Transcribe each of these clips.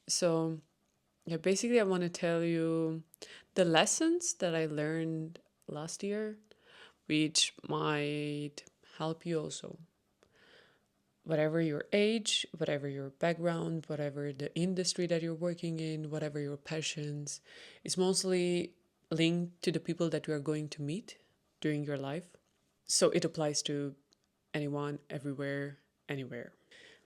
So, yeah, basically, I want to tell you the lessons that I learned last year, which might help you also. Whatever your age, whatever your background, whatever the industry that you're working in, whatever your passions, it's mostly linked to the people that you are going to meet during your life. So it applies to anyone, everywhere, anywhere.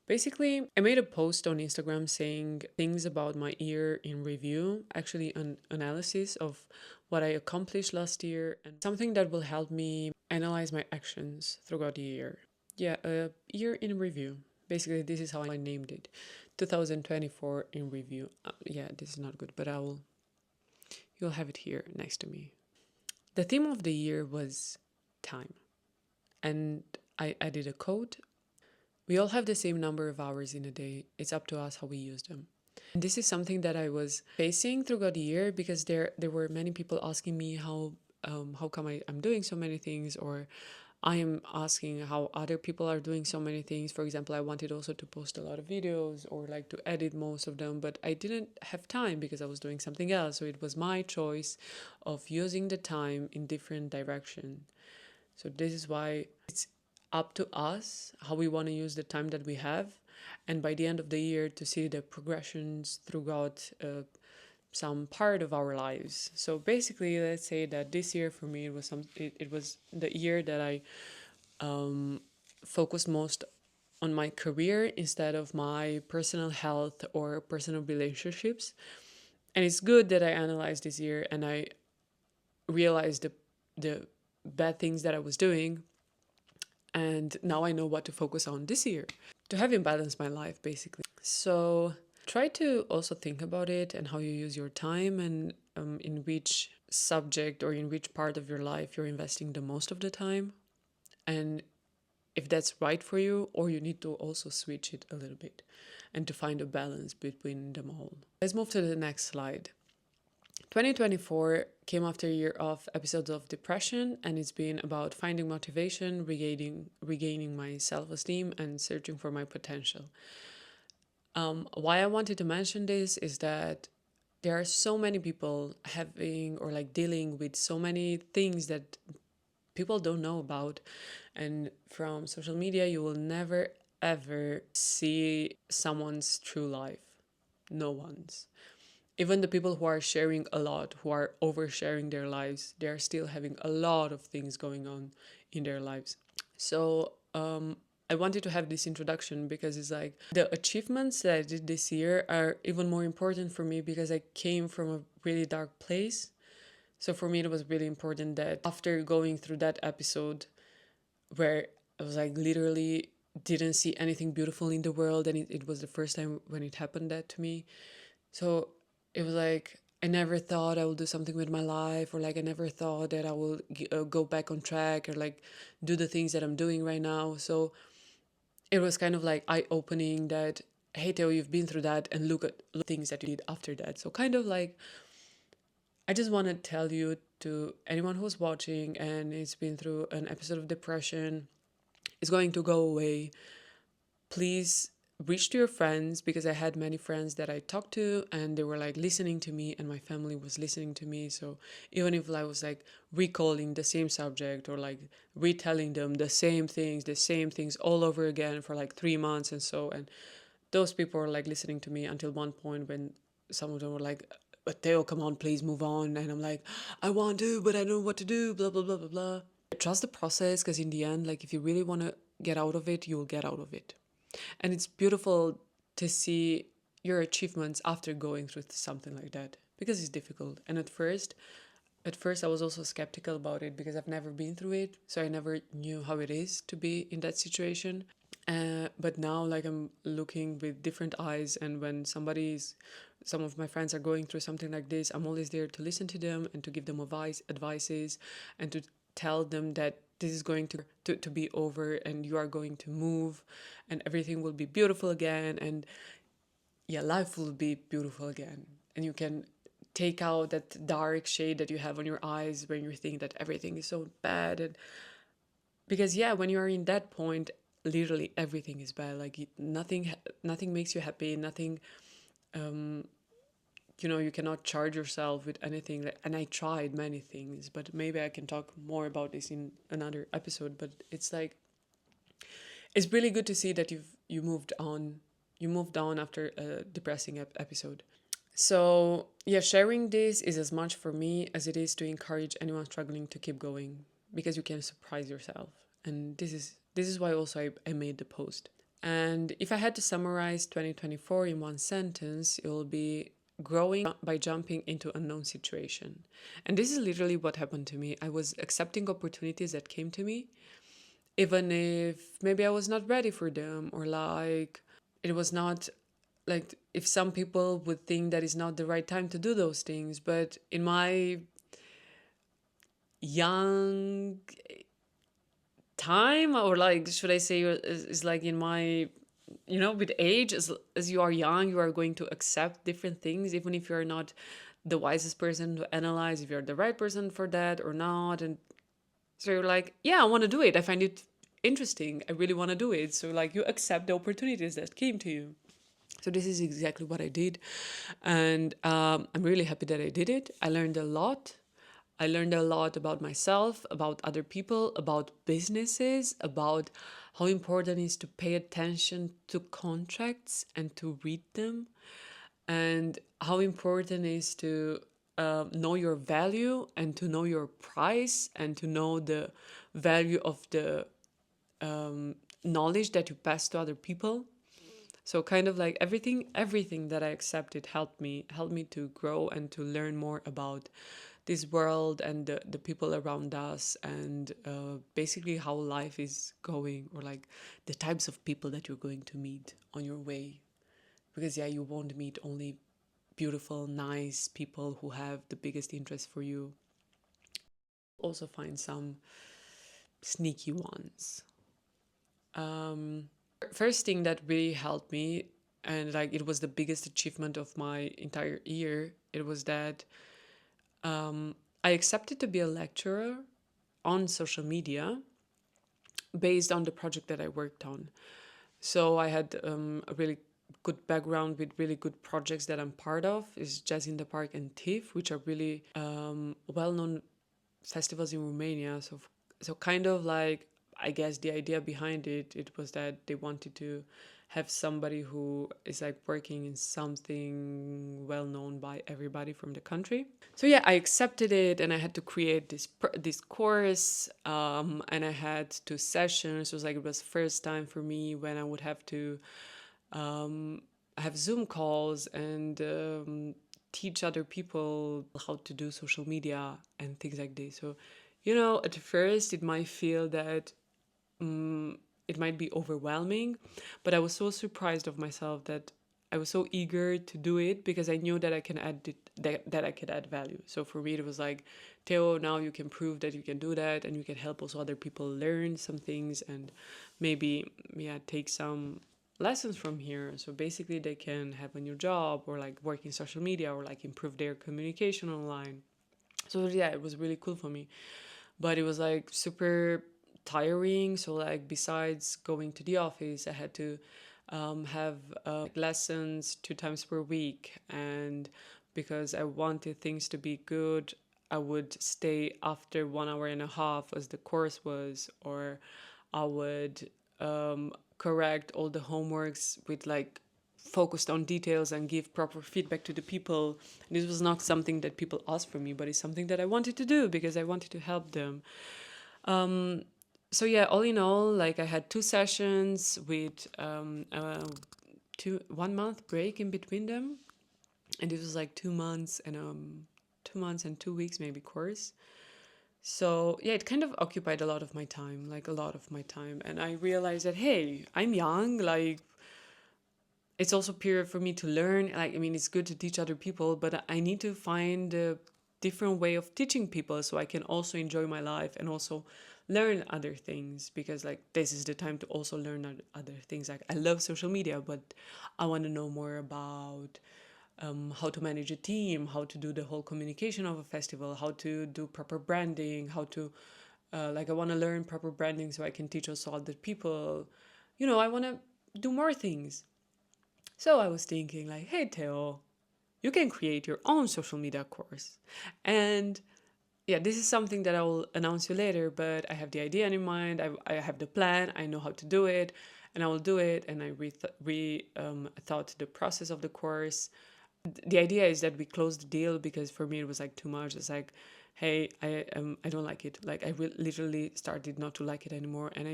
Basically, I made a post on Instagram saying things about my year in review, actually an analysis of what I accomplished last year and something that will help me analyze my actions throughout the year. Yeah, a year in review. Basically, this is how I named it. 2024 in review. Yeah, this is not good, but you'll have it here next to me. The theme of the year was time. And I added a quote. We all have the same number of hours in a day. It's up to us how we use them. And this is something that I was facing throughout the year because there were many people asking me how come I'm doing so many things, or I am asking how other people are doing so many things. For example, I wanted also to post a lot of videos or like to edit most of them, but I didn't have time because I was doing something else. So it was my choice of using the time in different direction. So this is why it's up to us how we want to use the time that we have, and by the end of the year to see the progressions throughout some part of our lives. So basically, let's say that this year for me it was the year that I focused most on my career instead of my personal health or personal relationships. And it's good that I analyzed this year and I realized the bad things that I was doing, and now I know what to focus on this year to have imbalance my life basically. So try to also think about it and how you use your time, and in which subject or in which part of your life you're investing the most of the time, and if that's right for you, or you need to also switch it a little bit and to find a balance between them all. Let's move to the next slide. 2024 came after a year of episodes of depression, and it's been about finding motivation, regaining my self-esteem, and searching for my potential. Why I wanted to mention this is that there are so many people having or like dealing with so many things that people don't know about, and from social media you will never ever see someone's true life. No one's. Even the people who are sharing a lot, who are oversharing their lives, they are still having a lot of things going on in their lives. So I wanted to have this introduction because it's like the achievements that I did this year are even more important for me because I came from a really dark place. So for me, it was really important that after going through that episode where I was like literally didn't see anything beautiful in the world, and it was the first time when it happened that to me. So it was like I never thought I would do something with my life, or like I never thought that I will go back on track or like do the things that I'm doing right now. So it was kind of like eye opening that, hey, Theo, you've been through that, and look at things that you did after that. So kind of like I just want to tell you, to anyone who's watching and it's been through an episode of depression, is going to go away. Please reach to your friends, because I had many friends that I talked to and they were like listening to me, and my family was listening to me. So even if I was like recalling the same subject or like retelling them the same things all over again for like 3 months and so, and those people were like listening to me until one point when some of them were like, but Theo, come on, please move on. And I'm like, I want to, but I don't know what to do, blah, blah, blah, blah, blah. Trust the process, because in the end, like if you really want to get out of it, you will get out of it. And it's beautiful to see your achievements after going through something like that, because it's difficult. And at first I was also skeptical about it because I've never been through it. So I never knew how it is to be in that situation. But now, like, I'm looking with different eyes, and when some of my friends are going through something like this, I'm always there to listen to them and to give them advices, and to tell them that this is going to be over, and you are going to move, and everything will be beautiful again, and yeah, life will be beautiful again, and you can take out that dark shade that you have on your eyes when you think that everything is so bad. And because yeah, when you are in that point, literally everything is bad. Like nothing makes you happy, nothing um, you cannot charge yourself with anything. And I tried many things, but maybe I can talk more about this in another episode. But it's like, it's really good to see that you moved on. You moved on after a depressing episode. So, yeah, sharing this is as much for me as it is to encourage anyone struggling to keep going, because you can surprise yourself. And this is why also I made the post. And if I had to summarize 2024 in one sentence, it will be growing by jumping into unknown situation. And this is literally what happened to me. I was accepting opportunities that came to me, even if maybe I was not ready for them, or like it was not, like, if some people would think that it's not the right time to do those things. But in my young time, or like, should I say, is like in my, with age, as you are young, you are going to accept different things, even if you're not the wisest person to analyze if you're the right person for that or not. And so you're like, yeah, I want to do it. I find it interesting. I really want to do it. So like, you accept the opportunities that came to you. So this is exactly what I did. And I'm really happy that I did it. I learned a lot. I learned a lot about myself, about other people, about businesses, about how important it is to pay attention to contracts and to read them, and how important it is to know your value and to know your price and to know the value of the knowledge that you pass to other people. So kind of like everything that I accepted helped me to grow and to learn more about this world and the people around us, and basically how life is going, or like the types of people that you're going to meet on your way. Because yeah, you won't meet only beautiful, nice people who have the biggest interest for you. Also find some sneaky ones. First thing that really helped me, and like it was the biggest achievement of my entire year, it was that I accepted to be a lecturer on social media based on the project that I worked on. So I had a really good background with really good projects that I'm part of, is Jazz in the Park and TIFF, which are really well-known festivals in Romania. So kind of like, I guess the idea behind it was that they wanted to have somebody who is like working in something well known by everybody from the country. So yeah, I accepted it, and I had to create this course, and I had 2 sessions. It was like, it was first time for me when I would have to have Zoom calls and teach other people how to do social media and things like this. So, at first it might feel that it might be overwhelming, but I was so surprised of myself that I was so eager to do it, because I knew that I can that I could add value. So for me, it was like, Theo, now you can prove that you can do that, and you can help also other people learn some things, and maybe, yeah, take some lessons from here. So basically, they can have a new job, or like work in social media, or like improve their communication online. So yeah, it was really cool for me, but it was like super tiring. So like, besides going to the office, I had to have lessons 2 times per week. And because I wanted things to be good, I would stay after 1 hour and a half as the course was, or I would correct all the homeworks with like focused on details and give proper feedback to the people. And this was not something that people asked from me, but it's something that I wanted to do because I wanted to help them. So yeah, all in all, like, I had 2 sessions with 1 month break in between them, and it was like 2 months and 2 months and 2 weeks maybe course. So yeah, it kind of occupied a lot of my time, like a lot of my time, and I realized that, hey, I'm young, like, it's also period for me to learn. Like, I mean, it's good to teach other people, but I need to find a different way of teaching people so I can also enjoy my life and also learn other things, because like, this is the time to also learn other things. Like, I love social media, but I want to know more about how to manage a team, how to do the whole communication of a festival, how to do proper branding, how to like, I want to learn proper branding so I can teach also other people. I want to do more things. So I was thinking like, hey Theo, you can create your own social media course. And yeah, this is something that I will announce you later, but I have the idea in mind. I have the plan. I know how to do it, and I will do it. And I thought the process of the course. The idea is that we close the deal because for me it was like too much. It's like, hey, I don't like it. Like literally started not to like it anymore, and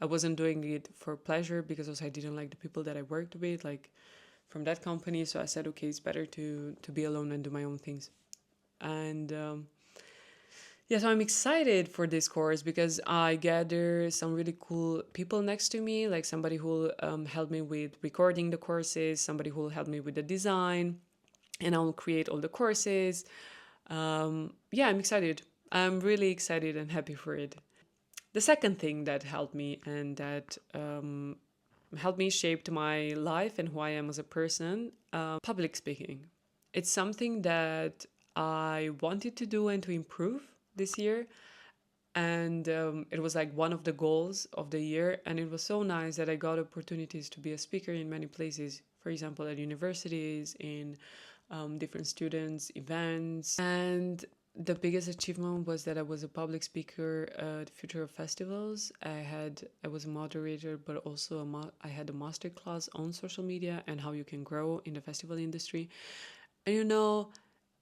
I wasn't doing it for pleasure because also I didn't like the people that I worked with, like from that company. So I said, okay, it's better to be alone and do my own things. And yeah, so I'm excited for this course because I gather some really cool people next to me, like somebody who will help me with recording the courses, somebody who will help me with the design, and I'll create all the courses. Yeah, I'm excited. I'm really excited and happy for it. The second thing that helped me and that helped me shape my life and who I am as a person, public speaking. It's something that I wanted to do and to improve this year. And it was like one of the goals of the year. And it was so nice that I got opportunities to be a speaker in many places, for example, at universities, in different students, events. And the biggest achievement was that I was a public speaker at Future of Festivals. I was a moderator, but also I had a master class on social media and how you can grow in the festival industry. And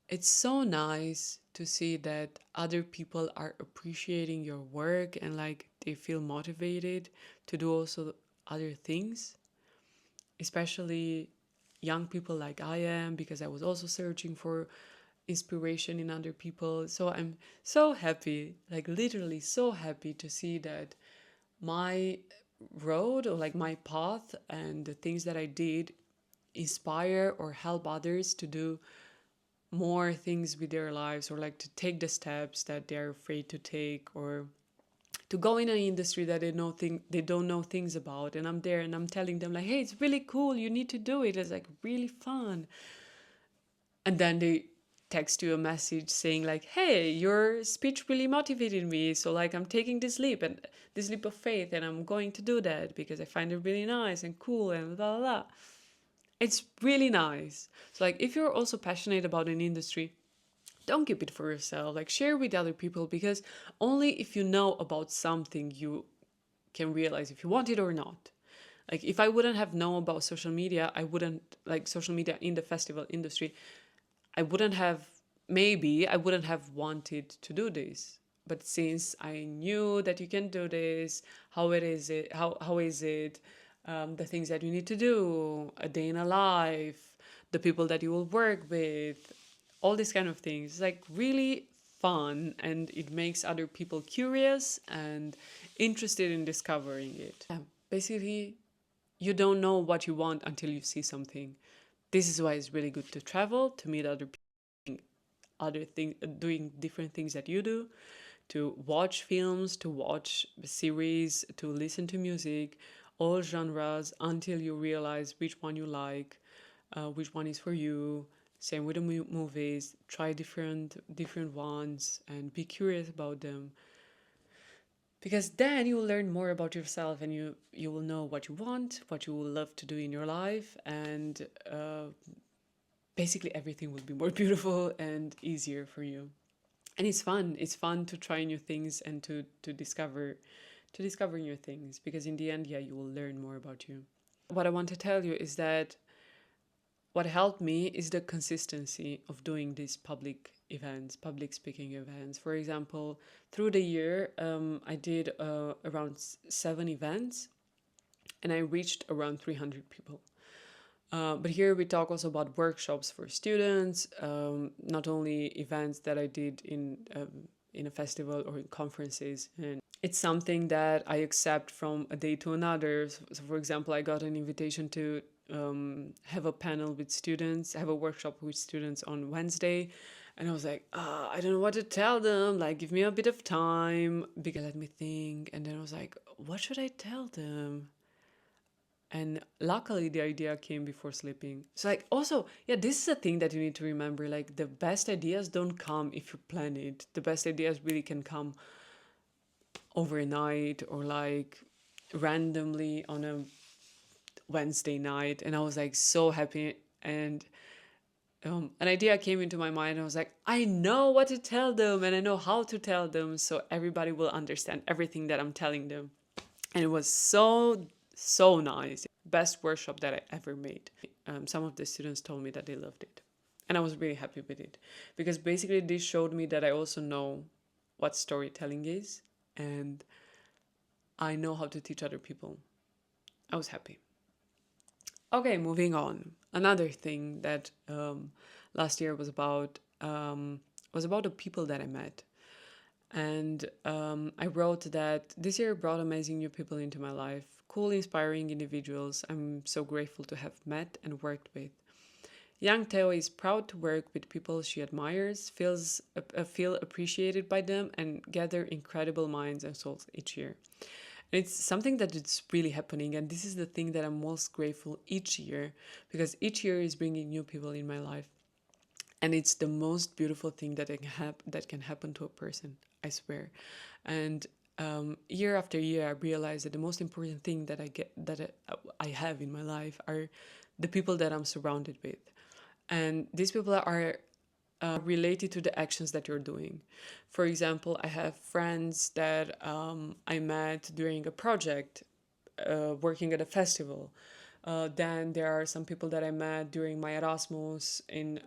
it's so nice to see that other people are appreciating your work and like they feel motivated to do also other things, especially young people like I am, because I was also searching for inspiration in other people. So I'm so happy, like literally so happy to see that my road or like my path and the things that I did inspire or help others to do more things with their lives, or like to take the steps that they're afraid to take, or to go in an industry that they don't know things about. And I'm there and I'm telling them like, hey, it's really cool, you need to do it, it's like really fun. And then they text you a message saying like, hey, your speech really motivated me, so like I'm taking this leap of faith, and I'm going to do that because I find it really nice and cool and blah blah blah. It's really nice. So like if you're also passionate about an industry, don't keep it for yourself, like share with other people, because only if you know about something you can realize if you want it or not. Like if I wouldn't have known about social media, I wouldn't like social media in the festival industry, I wouldn't have, maybe I wouldn't have wanted to do this. But since I knew that you can do this, how is it, the things that you need to do, a day in a life, the people that you will work with, all these kind of things, it's like really fun, and it makes other people curious and interested in discovering it. Yeah, basically, you don't know what you want until you see something. This is why it's really good to travel, to meet other people, other things, doing different things that you do, to watch films, to watch series, to listen to music, all genres, until you realize which one you like, which one is for you. Same with the movies. Try different ones and be curious about them, because then you will learn more about yourself, and you will know what you want, what you will love to do in your life, and basically everything will be more beautiful and easier for you. And it's fun to try new things and to discover new things, because in the end, yeah, you will learn more about you. What I want to tell you is that what helped me is the consistency of doing these public events, public speaking events. For example, through the year, I did around 7 events, and I reached around 300 people. But here we talk also about workshops for students, not only events that I did in a festival or in conferences. And it's something that I accept from a day to another. So for example, I got an invitation to have a panel with students, have a workshop with students on Wednesday. And I was like, I don't know what to tell them. Like, give me a bit of time, because let me think. And then I was like, what should I tell them? And luckily the idea came before sleeping. So like also, yeah, this is a thing that you need to remember. Like the best ideas don't come if you plan it. The best ideas really can come overnight, or like randomly on a Wednesday night, and I was like so happy. And an idea came into my mind. I was like, I know what to tell them, and I know how to tell them, so everybody will understand everything that I'm telling them. And it was so nice. Best workshop that I ever made. Some of the students told me that they loved it, and I was really happy with it, because basically this showed me that I also know what storytelling is, and I know how to teach other people. I was happy. Okay, moving on. Another thing that last year was about the people that I met. And I wrote that this year brought amazing new people into my life, cool, inspiring individuals I'm so grateful to have met and worked with. Young Theo is proud to work with people she admires, feel appreciated by them, and gather incredible minds and souls each year. And it's something that it's really happening, and this is the thing that I'm most grateful each year, because each year is bringing new people in my life, and it's the most beautiful thing that can happen to a person, I swear. And year after year, I realize that the most important thing I have in my life are the people that I'm surrounded with, and these people are related to the actions that you're doing. For example, I have friends that I met during a project, working at a festival. Then there are some people that I met during my Erasmus in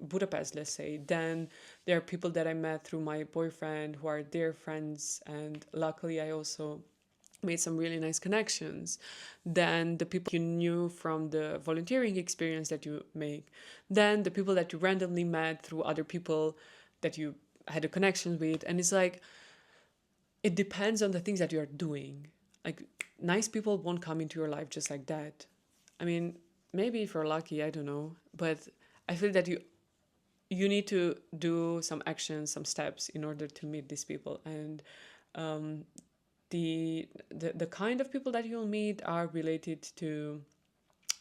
Budapest, let's say. Then there are people that I met through my boyfriend who are dear friends, and luckily I also made some really nice connections. Then the people you knew from the volunteering experience that you make. Then the people that you randomly met through other people that you had a connection with. And it's like, it depends on the things that you're doing. Like, nice people won't come into your life just like that. I mean, maybe if you're lucky, I don't know. But I feel that you need to do some actions, some steps in order to meet these people. And um, the kind of people that you'll meet are related to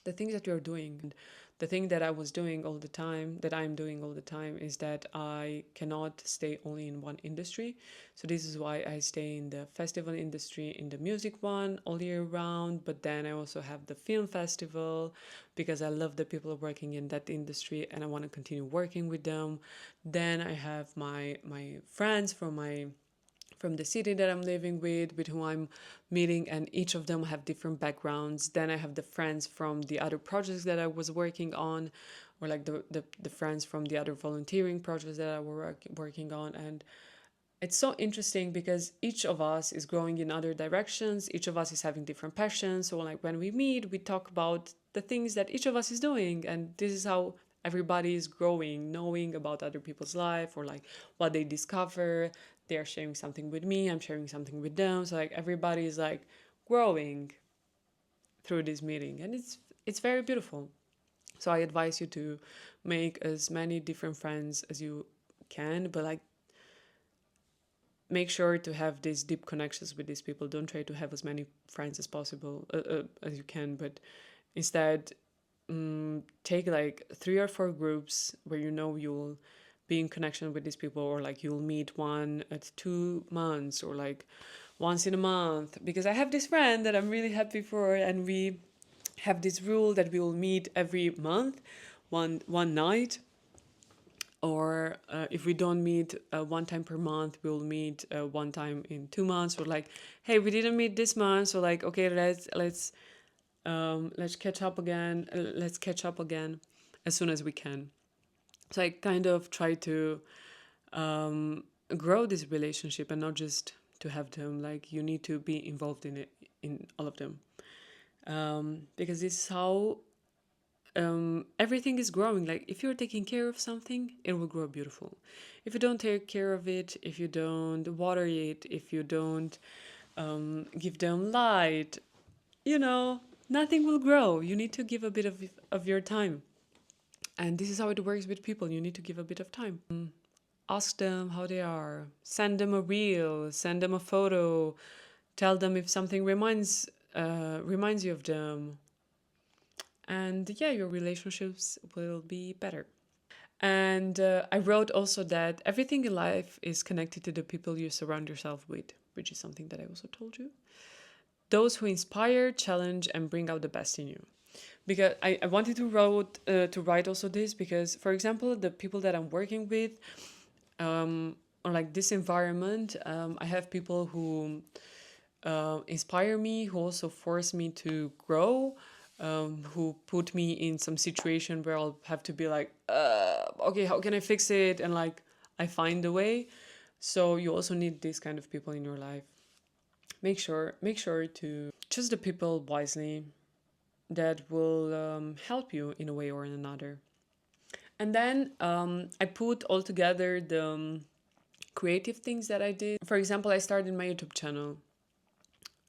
the things that you're doing. And the thing that I was doing all the time, that I'm doing all the time, is that I cannot stay only in one industry. So this is why I stay in the festival industry, in the music one all year round. But then I also have the film festival, because I love the people working in that industry and I want to continue working with them. Then I have my friends from the city that I'm living with whom I'm meeting, and each of them have different backgrounds. Then I have the friends from the other projects that I was working on, or like the friends from the other volunteering projects that I were working on. And it's so interesting because each of us is growing in other directions, each of us is having different passions. So like when we meet, we talk about the things that each of us is doing, and this is how everybody is growing, knowing about other people's life, or like what they discover. They're sharing something with me, I'm sharing something with them. So like everybody is like growing through this meeting, and it's very beautiful. So I advise you to make as many different friends as you can, but like make sure to have these deep connections with these people. Don't try to have as many friends as possible, as you can, but instead take like 3 or 4 groups where you know you'll be in connection with these people, or like you'll meet one at 2 months, or like once in a month. Because I have this friend that I'm really happy for, and we have this rule that we will meet every month, one night. Or if we don't meet one time per month, we'll meet one time in 2 months. We're like, hey, we didn't meet this month, so like, okay, let's catch up again. Let's catch up again as soon as we can. So I kind of try to grow this relationship, and not just to have them. Like, you need to be involved in it, in all of them, because this is how everything is growing. Like, if you're taking care of something, it will grow beautiful. If you don't take care of it, if you don't water it, if you don't give them light, nothing will grow. You need to give a bit of your time. And this is how it works with people. You need to give a bit of time. Ask them how they are. Send them a reel. Send them a photo. Tell them if something reminds you of them. And yeah, your relationships will be better. And I wrote also that everything in life is connected to the people you surround yourself with, which is something that I also told you. those who inspire, challenge, and bring out the best in you. Because I wanted to write also this because, for example, the people that I'm working with, or like this environment, I have people who inspire me, who also force me to grow, who put me in some situation where I'll have to be like, okay, how can I fix it? And like, I find a way. So you also need these kind of people in your life. Make sure to choose the people wisely that will help you in a way or in another. And then I put all together the creative things that I did. For example, I started my YouTube channel.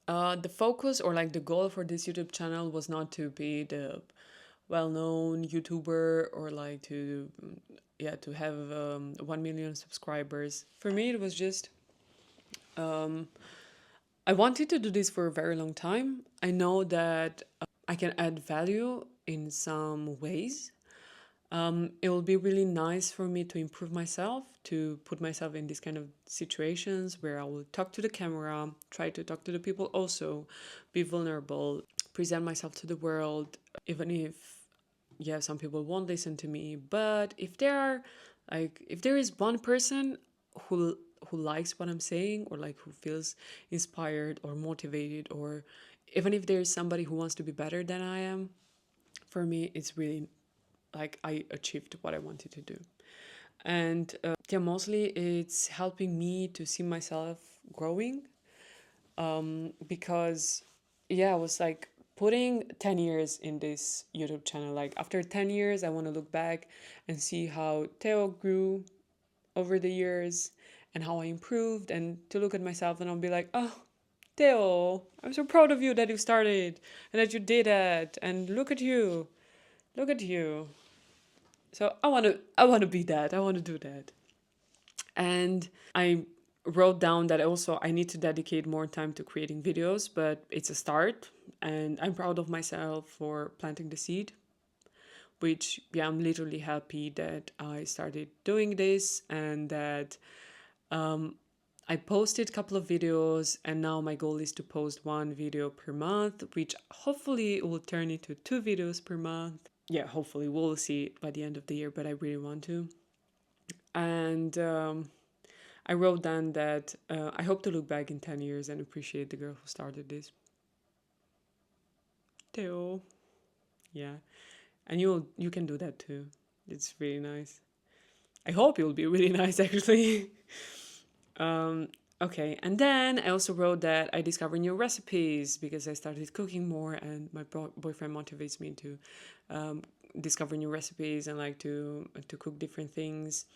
The focus or like the goal for this YouTube channel was not to be the well-known YouTuber or like to yeah to have 1 million subscribers. For me, it was just I wanted to do this for a very long time. I know that I can add value in some ways. It will be really nice for me to improve myself, to put myself in these kind of situations where I will talk to the camera, try to talk to the people also, be vulnerable, present myself to the world, even if, yeah, some people won't listen to me. But if there are, like, if there is one person who likes what I'm saying or like who feels inspired or motivated, or even if there is somebody who wants to be better than I am, for me, it's really like I achieved what I wanted to do. And yeah, mostly it's helping me to see myself growing, because yeah, I was like putting 10 years in this YouTube channel. Like after 10 years, I want to look back and see how Theo grew over the years and how I improved, and to look at myself and I'll be like, oh, Theo, I'm so proud of you that you started and that you did that. And look at you. Look at you. So I want to be that. I want to do that. And I wrote down that also I need to dedicate more time to creating videos, but it's a start and I'm proud of myself for planting the seed, which yeah, I'm literally happy that I started doing this and that I posted a couple of videos, and now my goal is to post one video per month, which hopefully will turn into 2 videos per month. Yeah, hopefully we'll see by the end of the year, but I really want to. And I wrote down that I hope to look back in 10 years and appreciate the girl who started this. Theo. Yeah. And you can do that too. It's really nice. I hope you'll be really nice actually. um, okay, and then I also wrote that I discover new recipes because I started cooking more, and my boyfriend motivates me to um, discover new recipes and like to cook different things.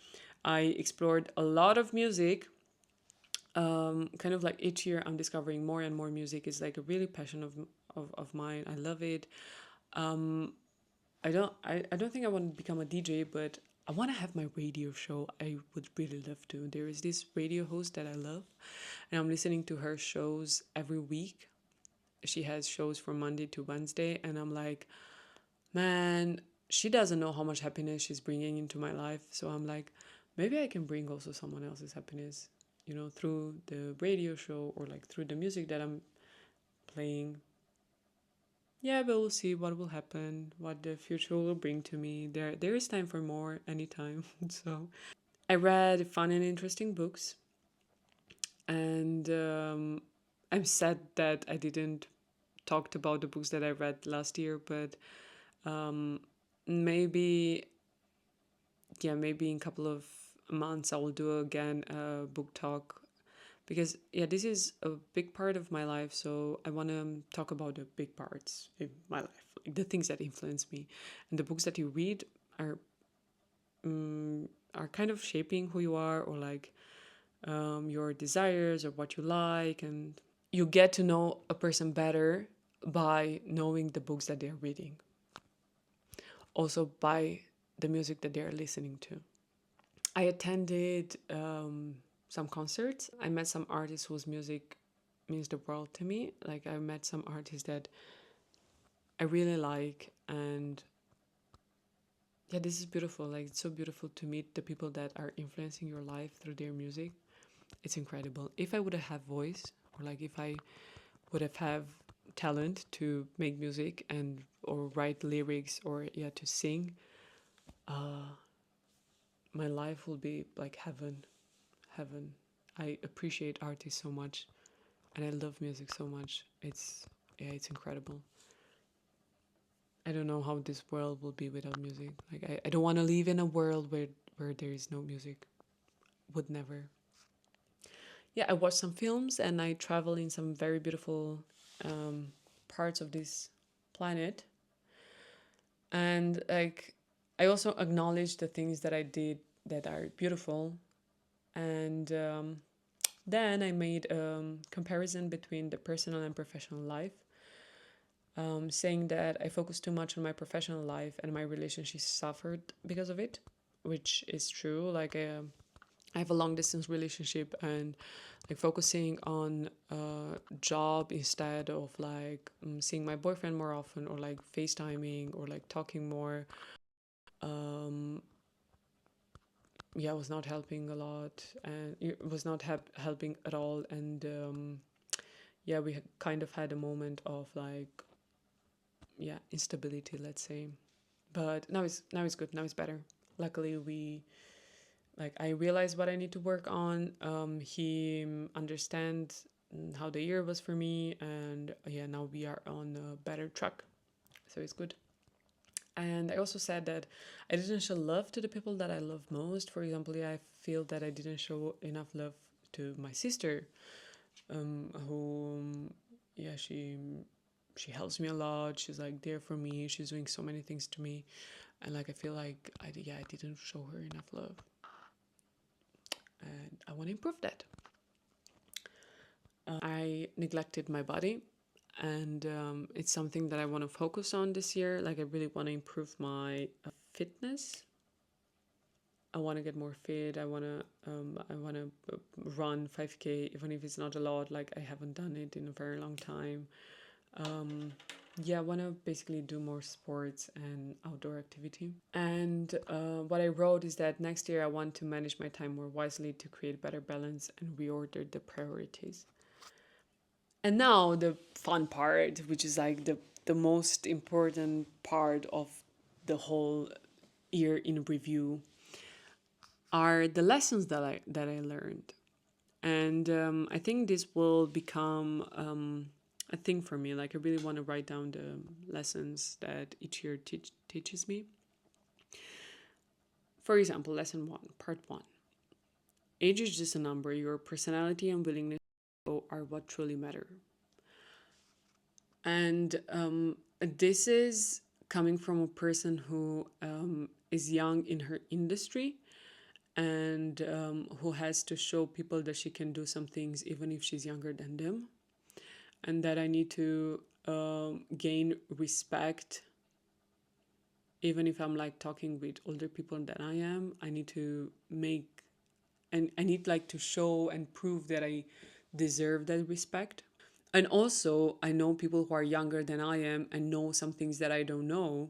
I explored a lot of music. Kind of like each year I'm discovering more and more music. Is like a really passion of mine. I love it. I don't think I want to become a DJ, but I want to have my radio show. I would really love to. There is this radio host that I love, and I'm listening to her shows every week. She has shows from Monday to Wednesday, and I'm like, man, she doesn't know how much happiness she's bringing into my life. So I'm like, maybe I can bring also someone else's happiness, through the radio show or like through the music that I'm playing. Yeah, but we'll see what will happen, what the future will bring to me. There is time for more anytime. So I read fun and interesting books, and I'm sad that I didn't talked about the books that I read last year, but maybe maybe in a couple of months I will do again a book talk, because yeah, this is a big part of my life, so I want to talk about the big parts in my life, like the things that influence me. And the books that you read are are kind of shaping who you are, or like your desires or what you like, and you get to know a person better by knowing the books that they're reading, also by the music that they're listening to. I attended some concerts. I met some artists whose music means the world to me. Like I met some artists that I really like, and yeah, this is beautiful. Like it's so beautiful to meet the people that are influencing your life through their music. It's incredible. If I would have voice, or like if I would have talent to make music and or write lyrics or yeah to sing, uh, my life will be like heaven, heaven. I appreciate artists so much, and I love music so much. It's yeah, it's incredible. I don't know how this world will be without music. Like I don't want to live in a world where there is no music. Would never. Yeah, I watch some films and I travel in some very beautiful um, parts of this planet. And like, I also acknowledge the things that I did that are beautiful. And then I made a comparison between the personal and professional life, saying that I focused too much on my professional life and my relationships suffered because of it, which is true. Like, I have a long distance relationship and like focusing on job instead of like seeing my boyfriend more often or like FaceTiming or like talking more. Um, yeah, was not helping a lot and it was not helping at all. And yeah, we kind of had a moment of like, yeah, instability, let's say. But now it's good. Now it's better. Luckily, we like I realized what I need to work on. He understands how the year was for me, and yeah, now we are on a better track, so it's good. And I also said that I didn't show love to the people that I love most. For example, yeah, I feel that I didn't show enough love to my sister, who, yeah, she helps me a lot. She's like there for me. She's doing so many things to me, and like I feel like I didn't show her enough love, and I want to improve that. I neglected my body, and it's something that I want to focus on this year. Like, I really want to improve my fitness. I want to get more fit. I want to run 5K, even if it's not a lot. Like, I haven't done it in a very long time. Um, yeah, I want to basically do more sports and outdoor activity. And what I wrote is that next year I want to manage my time more wisely to create better balance and reorder the priorities. And now the fun part, which is like the most important part of the whole year in review, are the lessons that I learned. And I think this will become a thing for me. Like, I really want to write down the lessons that each year teaches me. For example, lesson one, part one: age is just a number. Your personality and willingness to grow are what truly matter. And this is coming from a person who is young in her industry, and who has to show people that she can do some things even if she's younger than them, and that I need to gain respect even if I'm like talking with older people than I am. I need to make, and I need like to show and prove that I deserve that respect. And also, I know people who are younger than I am and know some things that I don't know.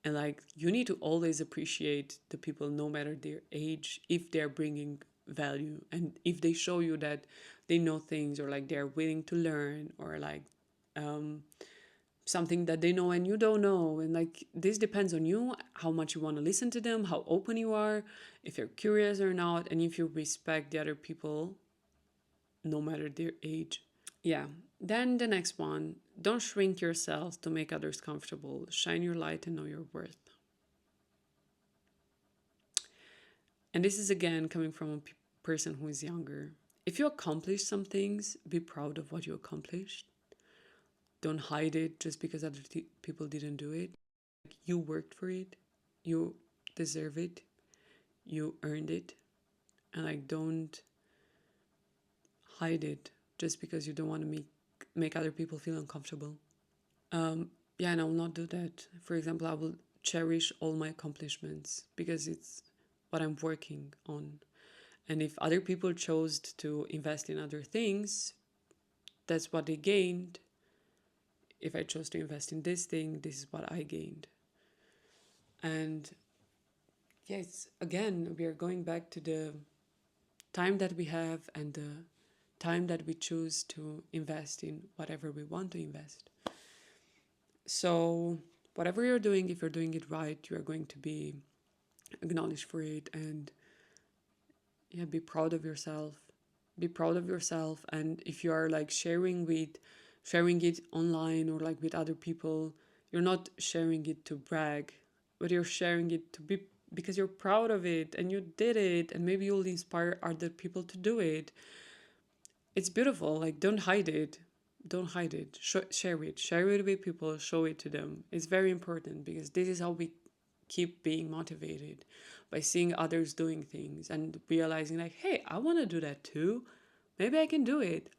And like, you need to always appreciate the people, no matter their age, if they're bringing value and if they show you that they know things, or like they're willing to learn, or like um, something that they know and you don't know. And like, this depends on you, how much you want to listen to them, how open you are, if you're curious or not, and if you respect the other people, no matter their age. Yeah. Then the next one: don't shrink yourself to make others comfortable. Shine your light and know your worth. And this is again coming from a person who is younger. If you accomplish some things, be proud of what you accomplished. Don't hide it just because other people didn't do it. Like, you worked for it, you deserve it, you earned it. And like, don't hide it just because you don't want to make other people feel uncomfortable. Yeah, and I will not do that. For example, I will cherish all my accomplishments because it's what I'm working on. And if other people chose to invest in other things, that's what they gained. If I chose to invest in this thing, this is what I gained. And yes, again, we are going back to the time that we have and the time that we choose to invest in whatever we want to invest. So whatever you're doing, if you're doing it right, you are going to be acknowledged for it. And yeah, be proud of yourself. Be proud of yourself. And if you are like sharing it online or like with other people, you're not sharing it to brag, but you're sharing it to be because you're proud of it and you did it, and maybe you'll inspire other people to do it. It's beautiful. Like, don't hide it. Don't hide it. Share it. Share it with people. Show it to them. It's very important because this is how we keep being motivated, by seeing others doing things and realizing, like, hey, I want to do that too. Maybe I can do it.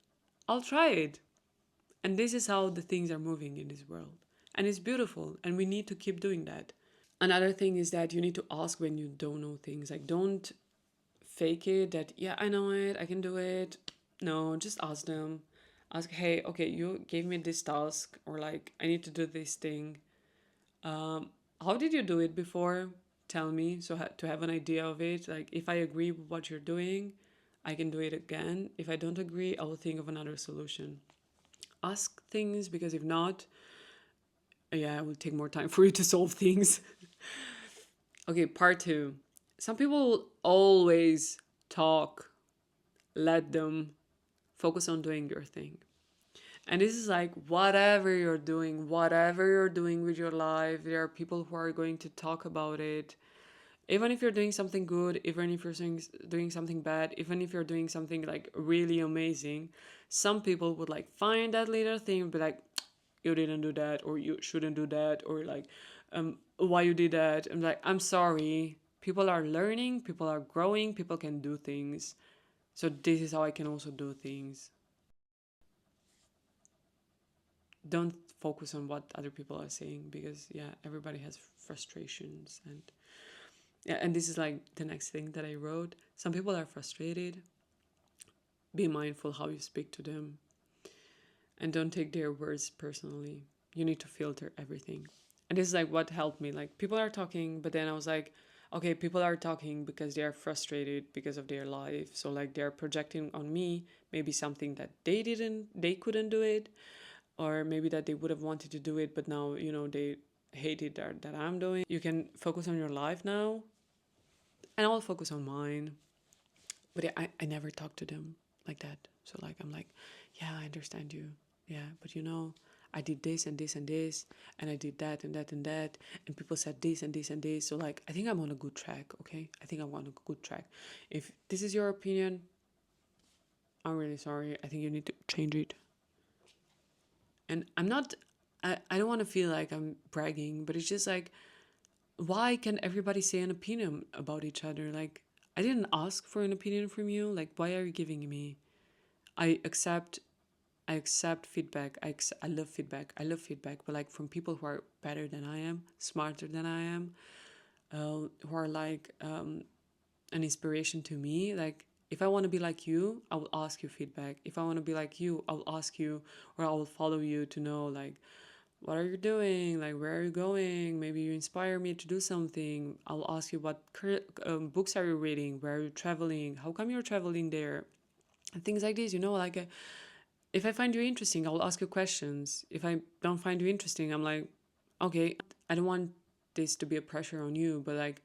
I'll try it. And this is how the things are moving in this world. And it's beautiful. And we need to keep doing that. Another thing is that you need to ask when you don't know things. Like, don't fake it that, yeah, I know it, I can do it. No, just ask them. Ask, hey, okay, you gave me this task, or like, I need to do this thing. How did you do it before? Tell me, so to have an idea of it. Like, if I agree with what you're doing, I can do it again. If I don't agree, I will think of another solution. Ask things, because if not, yeah, it will take more time for you to solve things. Okay, part two. Some people will always talk. Let them focus on doing your thing. And this is like, whatever you're doing with your life, there are people who are going to talk about it. Even if you're doing something good, even if you're doing something bad, even if you're doing something like really amazing, some people would like find that little thing and be like, you didn't do that, or you shouldn't do that, or like, why you did that. I'm like, I'm sorry. People are learning, people are growing, people can do things. So this is how I can also do things. Don't focus on what other people are saying, because yeah, everybody has frustrations. And yeah, and this is like the next thing that I wrote. Some people are frustrated. Be mindful how you speak to them, and don't take their words personally. You need to filter everything. And this is like what helped me. Like, people are talking, but then I was like, okay, people are talking because they are frustrated because of their life. So like, they're projecting on me maybe something that they couldn't do it, or maybe that they would have wanted to do it, but now, they hate it that I'm doing. You can focus on your life now, and I'll focus on mine. But I never talk to them like that. So like, I'm like, yeah, I understand you. Yeah, but I did this and this and this, and I did that and that and that, and people said this and this and this. So like, I think I'm on a good track, okay? I think I'm on a good track. If this is your opinion, I'm really sorry. I think you need to change it. And I don't want to feel like I'm bragging, but it's just like, why can everybody say an opinion about each other? Like, I didn't ask for an opinion from you. Like, why are you giving me? I accept I accept feedback. I love feedback. I love feedback, but like, from people who are better than I am, smarter than I am, who are like, an inspiration to me. Like, if I want to be like you, I will ask you feedback. If I want to be like you, I will ask you, or I will follow you to know, like, what are you doing? Like, where are you going? Maybe you inspire me to do something. I'll ask you, what books are you reading? Where are you traveling? How come you're traveling there? And things like this, like, if I find you interesting, I'll ask you questions. If I don't find you interesting, I'm like, okay, I don't want this to be a pressure on you, but like,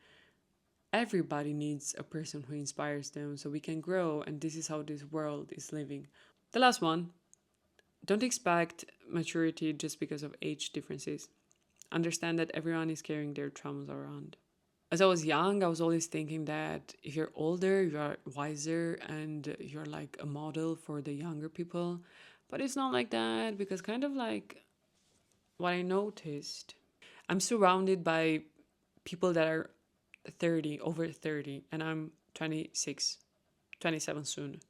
everybody needs a person who inspires them so we can grow. And this is how this world is living. The last one, don't expect maturity just because of age differences. Understand that everyone is carrying their traumas around. As I was young, I was always thinking that if you're older, you are wiser and you're like a model for the younger people. But it's not like that, because kind of like what I noticed, I'm surrounded by people that are 30, over 30, and I'm 26, 27 soon.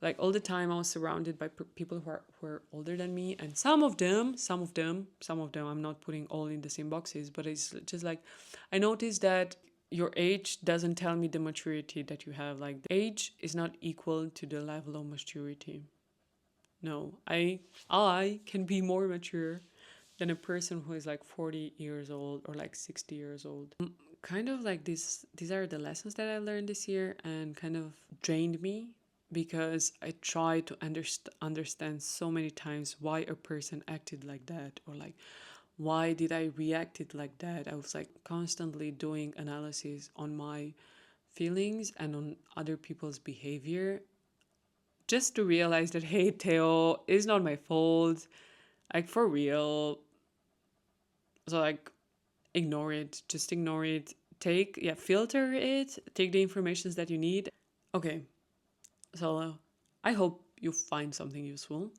Like, all the time I was surrounded by people who are older than me, and some of them, I'm not putting all in the same boxes, but it's just like, I noticed that your age doesn't tell me the maturity that you have. Like, the age is not equal to the level of maturity. No, I can be more mature than a person who is like 40 years old or like 60 years old. Kind of like these are the lessons that I learned this year, and kind of drained me because I try to understand so many times why a person acted like that, or like why did I react it like that. I was like constantly doing analysis on my feelings and on other people's behavior, just to realize that, hey, Theo, it's not my fault. Like, for real. So, like, ignore it. Just ignore it. Filter it. Take the informations that you need. Okay, so I hope you find something useful.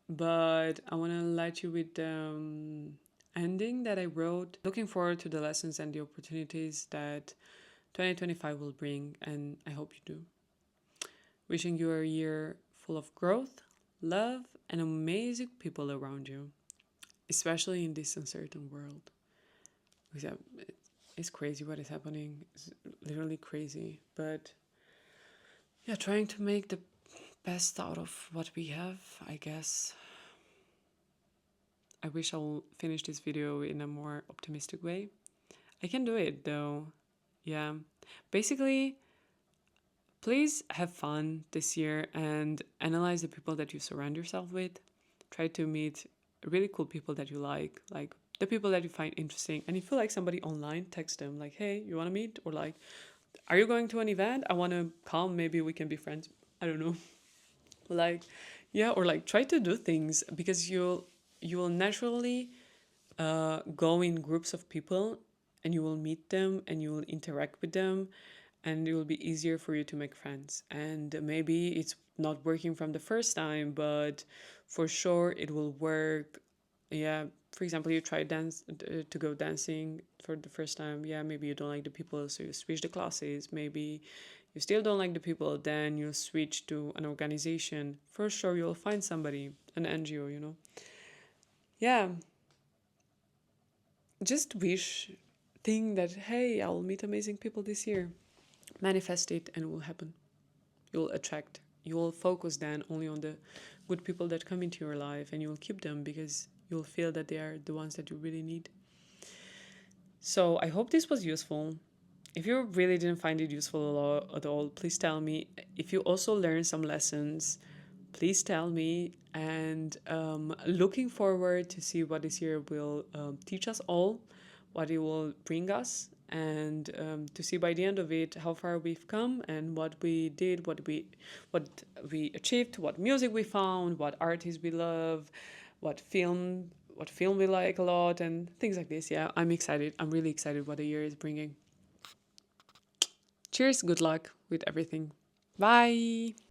But I want to let you with the ending that I wrote. Looking forward to the lessons and the opportunities that 2025 will bring, and I hope you do. Wishing you a year full of growth, love, and amazing people around you, especially in this uncertain world. Because it's crazy what is happening. It's literally crazy. But yeah, trying to make the best out of what we have, I guess. I wish I'll finish this video in a more optimistic way. I can do it though. Yeah. Basically, please have fun this year and analyze the people that you surround yourself with. Try to meet really cool people that you like the people that you find interesting. And if you like somebody online, text them like, hey, you want to meet? Or like, are you going to an event? I want to come. Maybe we can be friends. I don't know. Like, yeah, or like try to do things because you will naturally go in groups of people and you will meet them and you will interact with them and it will be easier for you to make friends. And maybe it's not working from the first time, but for sure it will work. Yeah, for example, you try to go dancing for the first time. Yeah, maybe you don't like the people, so you switch the classes. Maybe you still don't like the people, then you switch to an organization. For sure, you'll find somebody, an NGO, you know. Yeah, just think that, hey, I will meet amazing people this year. Manifest it and it will happen. You'll attract. You will focus then only on the good people that come into your life and you will keep them because you'll feel that they are the ones that you really need. So I hope this was useful. If you really didn't find it useful at all, please tell me. If you also learned some lessons, please tell me. And looking forward to see what this year will teach us all, what it will bring us, and to see by the end of it how far we've come and what we did, what we achieved, what music we found, what artists we love, what film we like a lot, and things like this. Yeah, I'm excited. I'm really excited what the year is bringing. Cheers. Good luck with everything. Bye.